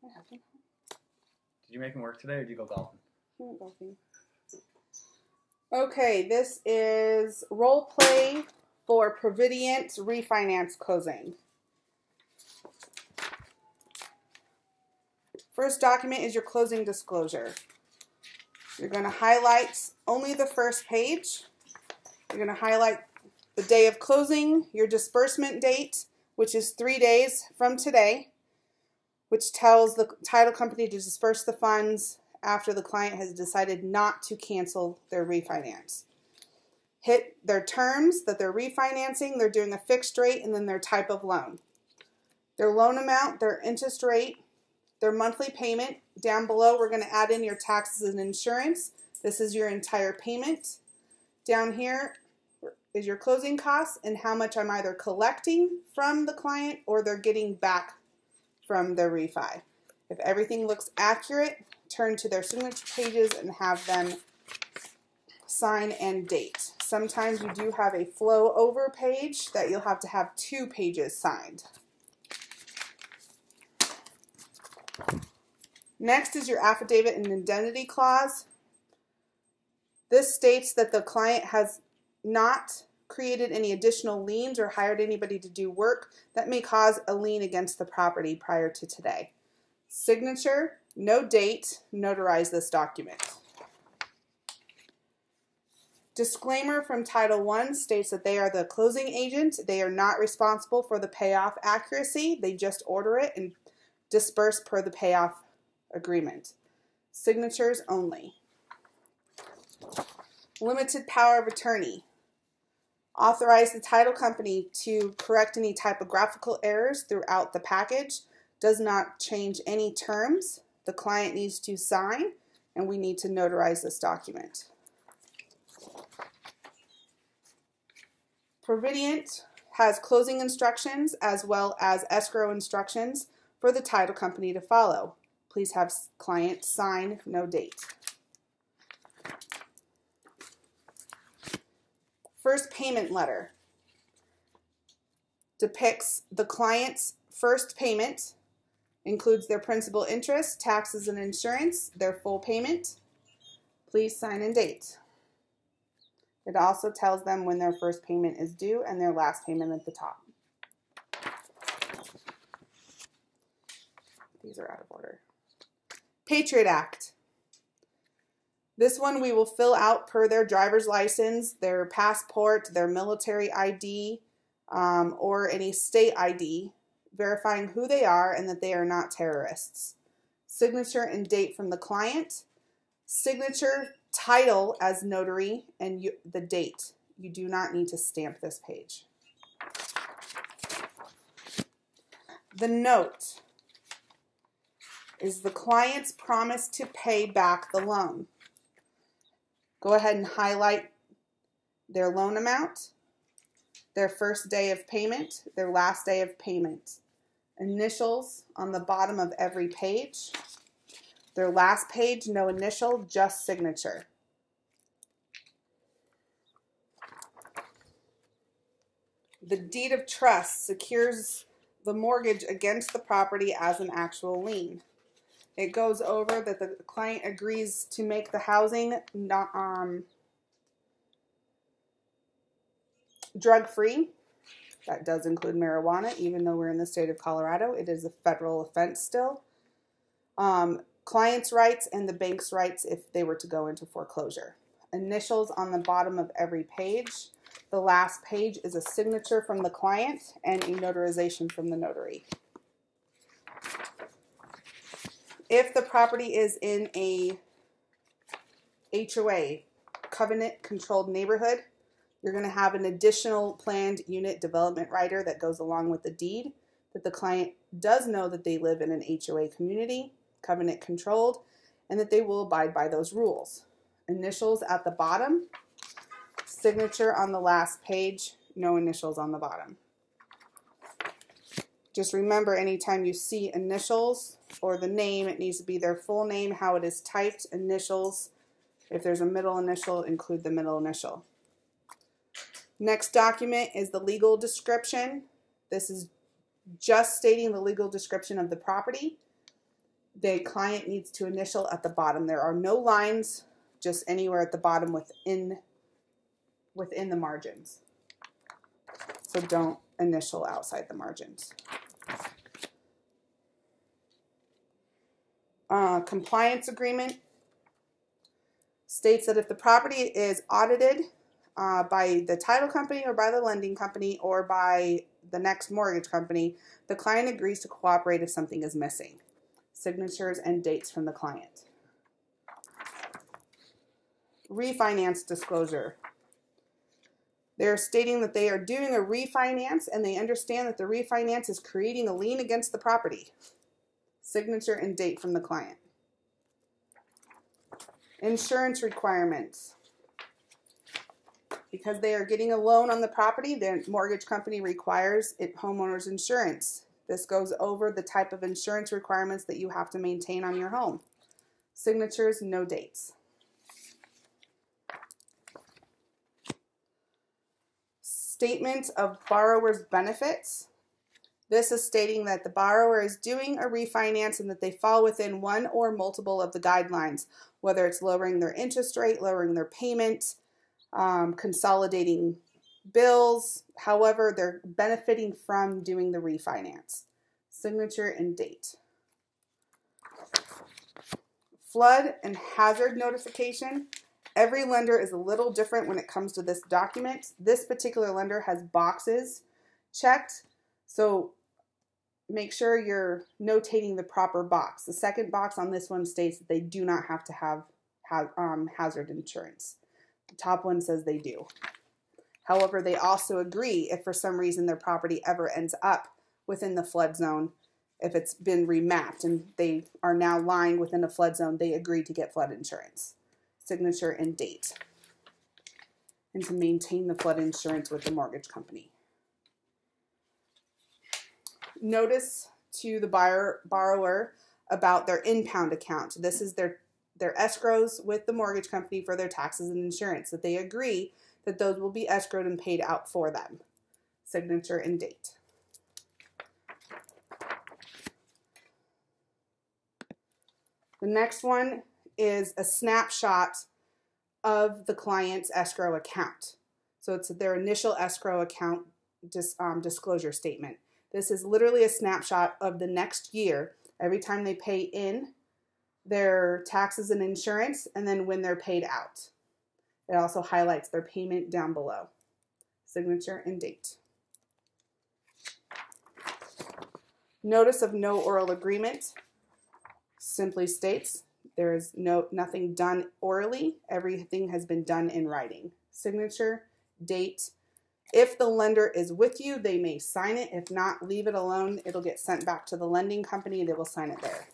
Did you make him work today, or did you go golfing? He went golfing. Okay, this is role play for Provident refinance closing. First document is your closing disclosure. You're going to highlight only the first page. You're going to highlight the day of closing, your disbursement date, which is 3 days from today, which tells the title company to disperse the funds after the client has decided not to cancel their refinance. Hit their terms that they're refinancing, they're doing a fixed rate, and then their type of loan. Their loan amount, their interest rate, their monthly payment. Down below, we're going to add in your taxes and insurance. This is your entire payment. Down here is your closing costs and how much I'm either collecting from the client or they're getting back from their refi. If everything looks accurate, turn to their signature pages and have them sign and date. Sometimes you do have a flow over page that you'll have to have 2 pages signed. Next is your affidavit and indemnity clause. This states that the client has not created any additional liens or hired anybody to do work that may cause a lien against the property prior to today. Signature, no date, notarize this document. Disclaimer from Title I states that they are the closing agent. They are not responsible for the payoff accuracy. They just order it and disperse per the payoff agreement. Signatures only. Limited power of attorney. Authorize the title company to correct any typographical errors throughout the package. Does not change any terms. The client needs to sign, and we need to notarize this document. Provident has closing instructions as well as escrow instructions for the title company to follow. Please have client sign, no date. First payment letter depicts the client's first payment, includes their principal, interest, taxes, and insurance, their full payment. Please sign and date. It also tells them when their first payment is due and their last payment at the top. These are out of order. Patriot Act. This one we will fill out per their driver's license, their passport, their military ID, or any state ID, verifying who they are and that they are not terrorists. Signature and date from the client. Signature, title as notary, and the date. You do not need to stamp this page. The note is the client's promise to pay back the loan. Go ahead and highlight their loan amount, their first day of payment, their last day of payment. Initials on the bottom of every page. Their last page, no initial, just signature. The deed of trust secures the mortgage against the property as an actual lien. It goes over that the client agrees to make the housing drug-free. That does include marijuana, even though we're in the state of Colorado. It is a federal offense still. Client's rights and the bank's rights if they were to go into foreclosure. Initials on the bottom of every page. The last page is a signature from the client and a notarization from the notary. If the property is in a HOA, covenant controlled neighborhood, you're going to have an additional planned unit development rider that goes along with the deed, that the client does know that they live in an HOA community, covenant controlled, and that they will abide by those rules. Initials at the bottom, signature on the last page, no initials on the bottom. Just remember, anytime you see initials or the name, it needs to be their full name, how it is typed, initials. If there's a middle initial, include the middle initial. Next document is the legal description. This is just stating the legal description of the property. the client needs to initial at the bottom. There are no lines, just anywhere at the bottom within the margins. So don't initial outside the margins. Compliance agreement states that if the property is audited by the title company or by the lending company or by the next mortgage company, the client agrees to cooperate if something is missing. Signatures and dates from the client. Refinance disclosure. They're stating that they are doing a refinance and they understand that the refinance is creating a lien against the property. Signature and date from the client. Insurance requirements. Because they are getting a loan on the property, the mortgage company requires homeowner's insurance. This goes over the type of insurance requirements that you have to maintain on your home. Signatures, no dates. Statement of borrower's benefits. This is stating that the borrower is doing a refinance and that they fall within one or multiple of the guidelines, whether it's lowering their interest rate, lowering their payment, consolidating bills. However, they're benefiting from doing the refinance. Signature and date. Flood and hazard notification. Every lender is a little different when it comes to this document. This particular lender has boxes checked, so make sure you're notating the proper box. The second box on this one states that they do not have to have hazard insurance. The top one says they do. However, they also agree if for some reason their property ever ends up within the flood zone, if it's been remapped and they are now lying within a flood zone, they agree to get flood insurance. Signature and date. And to maintain the flood insurance with the mortgage company. Notice to the borrower about their impound account. This is their escrows with the mortgage company for their taxes and insurance, that they agree that those will be escrowed and paid out for them. Signature and date. The next one is a snapshot of the client's escrow account. So it's their initial escrow account disclosure statement. This is literally a snapshot of the next year, every time they pay in their taxes and insurance, and then when they're paid out. It also highlights their payment down below. Signature and date. Notice of no oral agreement simply states there is nothing done orally. Everything has been done in writing. Signature, date. If the lender is with you, they may sign it. If not, leave it alone. It'll get sent back to the lending company. They will sign it there.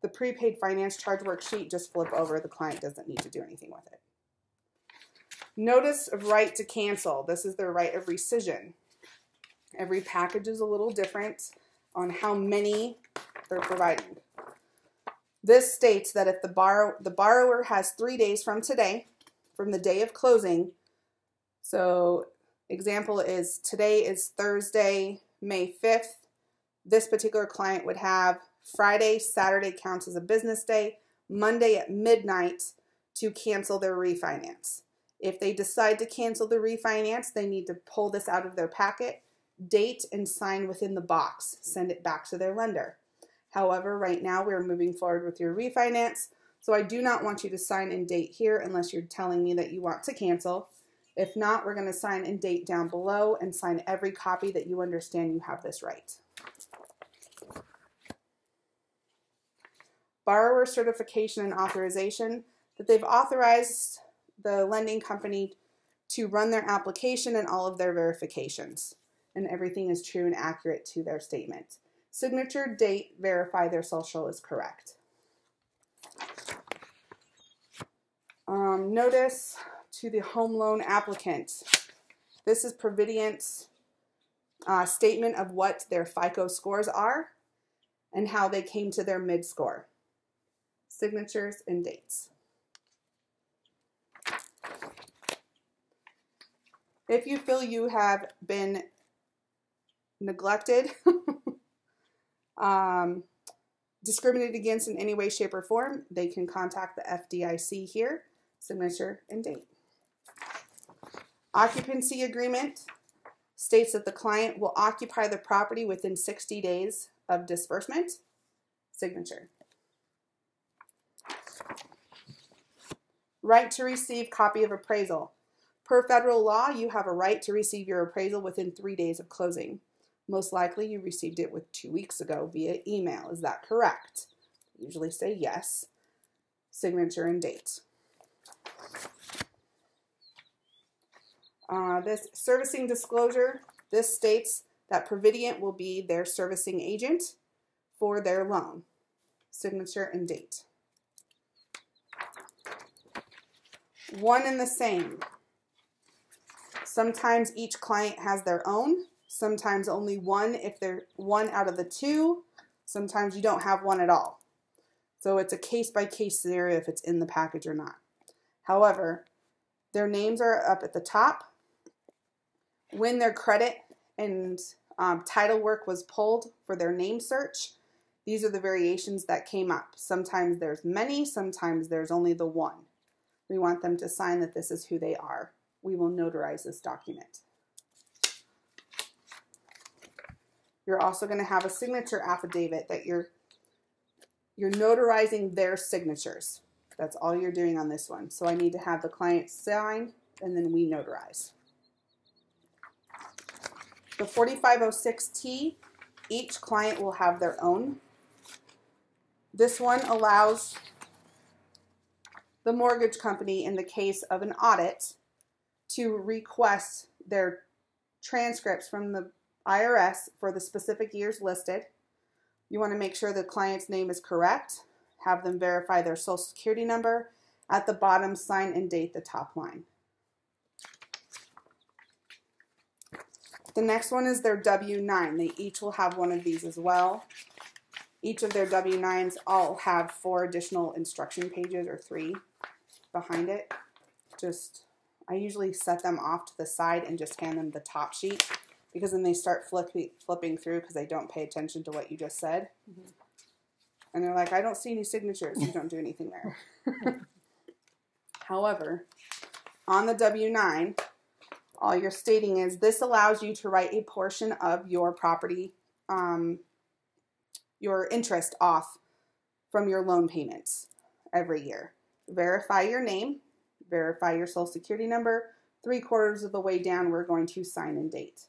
The prepaid finance charge worksheet, just flip over. The client doesn't need to do anything with it. Notice of right to cancel. This is their right of rescission. Every package is a little different on how many they're providing. This states that if the borrower has 3 days from today, from the day of closing, so example is today is Thursday, May 5th, this particular client would have Friday, Saturday counts as a business day, Monday at midnight to cancel their refinance. If they decide to cancel the refinance, they need to pull this out of their packet, date and sign within the box, send it back to their lender. However, right now we're moving forward with your refinance, so I do not want you to sign and date here unless you're telling me that you want to cancel. If not, we're going to sign and date down below and sign every copy that you understand you have this right. Borrower certification and authorization, that they've authorized the lending company to run their application and all of their verifications, and everything is true and accurate to their statement. Signature, date, verify their social is correct. Notice to the home loan applicant. This is Provident's statement of what their FICO scores are and how they came to their mid-score. Signatures and dates. If you feel you have been neglected, discriminated against in any way, shape, or form, they can contact the FDIC here, signature and date. Occupancy agreement states that the client will occupy the property within 60 days of disbursement, signature. Right to receive copy of appraisal. Per federal law, you have a right to receive your appraisal within 3 days of closing. Most likely you received it 2 weeks ago via email. Is that correct? Usually say yes. Signature and date. This servicing disclosure, this states that Provident will be their servicing agent for their loan. Signature and date. One and the same. Sometimes each client has their own. Sometimes only one if they're one out of the two. Sometimes you don't have one at all. So it's a case-by-case scenario if it's in the package or not. However, their names are up at the top. When their credit and title work was pulled for their name search, these are the variations that came up. Sometimes there's many, sometimes there's only the one. We want them to sign that this is who they are. We will notarize this document. You're also going to have a signature affidavit that you're notarizing their signatures. That's all you're doing on this one. So I need to have the client sign and then we notarize. The 4506T, each client will have their own. This one allows the mortgage company, in the case of an audit, to request their transcripts from the IRS for the specific years listed. You want to make sure the client's name is correct. Have them verify their social security number. At the bottom, sign and date the top line. The next one is their W-9. They each will have one of these as well. Each of their W-9s all have 4 additional instruction pages, or 3 behind it. I usually set them off to the side and just hand them the top sheet, because then they start flipping through because they don't pay attention to what you just said. Mm-hmm. And they're like, I don't see any signatures. You don't do anything there. However, on the W-9, all you're stating is this allows you to write a portion of your property, your interest off from your loan payments every year. Verify your name, verify your social security number. 3/4 of the way down, we're going to sign and date.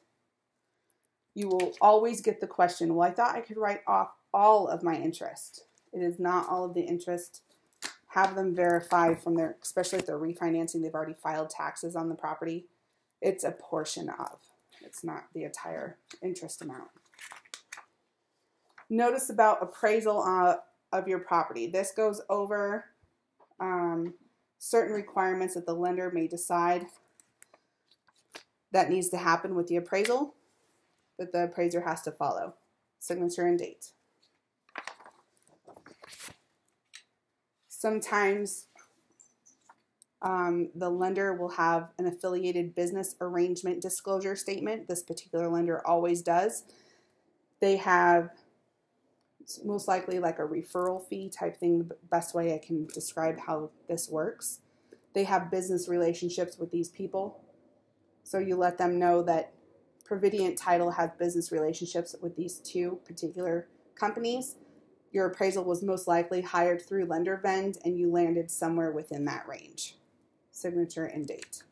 You will always get the question, well, I thought I could write off all of my interest. It is not all of the interest. Have them verify from their, especially if they're refinancing, they've already filed taxes on the property. It's a portion of. It's not the entire interest amount. Notice about appraisal of your property. This goes over certain requirements that the lender may decide that needs to happen with the appraisal, that the appraiser has to follow. Signature and date. Sometimes the lender will have an affiliated business arrangement disclosure statement. This particular lender always does. They have most likely like a referral fee type thing, the best way I can describe how this works. They have business relationships with these people. So you let them know that Provident Title has business relationships with these 2 particular companies. Your appraisal was most likely hired through lender vend and you landed somewhere within that range. Signature and date.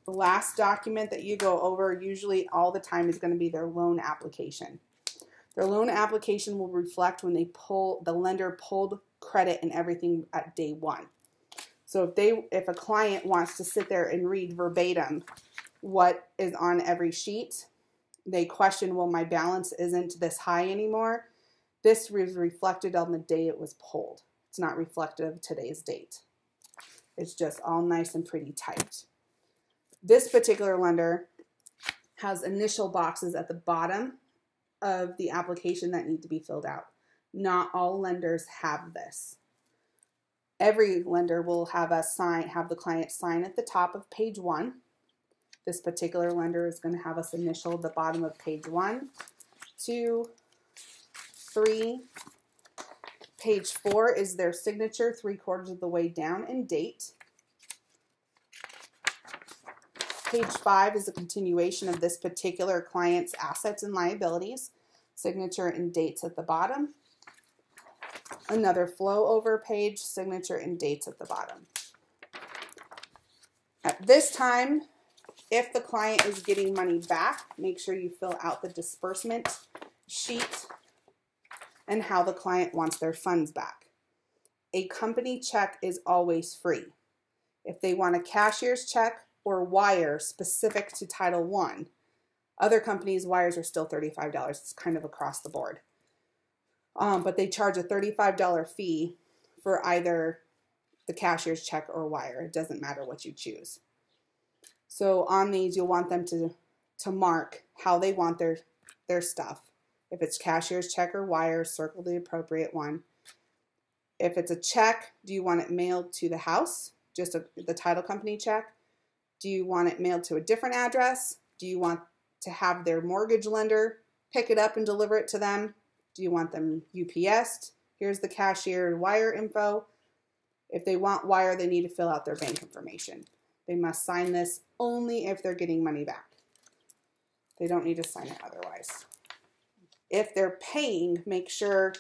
The last document that you go over usually all the time is going to be their loan application. Their loan application will reflect when the lender pulled credit and everything at day 1. So if a client wants to sit there and read verbatim what is on every sheet, they question, well, my balance isn't this high anymore. This was reflected on the day it was pulled. It's not reflective of today's date. It's just all nice and pretty typed. This particular lender has initial boxes at the bottom of the application that need to be filled out. Not all lenders have this. Every lender will have the client sign at the top of page 1. This particular lender is going to have us initial the bottom of page 1, 2, 3. Page 4 is their signature 3/4 of the way down and date. Page 5 is a continuation of this particular client's assets and liabilities, signature and dates at the bottom. Another flow over page, signature and dates at the bottom. At this time, if the client is getting money back, make sure you fill out the disbursement sheet and how the client wants their funds back. A company check is always free. If they want a cashier's check or wire specific to Title I, other companies' wires are still $35. It's kind of across the board. But they charge a $35 fee for either the cashier's check or wire. It doesn't matter what you choose. So on these, you'll want them to mark how they want their stuff. If it's cashier's check or wire, circle the appropriate one. If it's a check, do you want it mailed to the house, just the title company check? Do you want it mailed to a different address? Do you want to have their mortgage lender pick it up and deliver it to them? Do you want them UPS'd? Here's the cashier wire info. If they want wire, they need to fill out their bank information. They must sign this only if they're getting money back. They don't need to sign it otherwise. If they're paying, make sure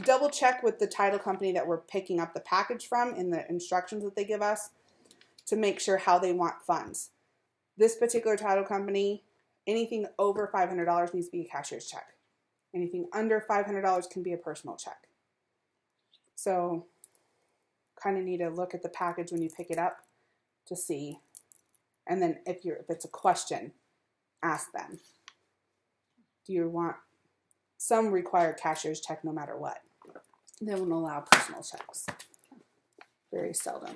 double check with the title company that we're picking up the package from in the instructions that they give us to make sure how they want funds. This particular title company, anything over $500 needs to be a cashier's check. Anything under $500 can be a personal check. So kind of need to look at the package when you pick it up to see. And then if it's a question, ask them. Do you want, some require cashier's check no matter what. They won't allow personal checks. Very seldom.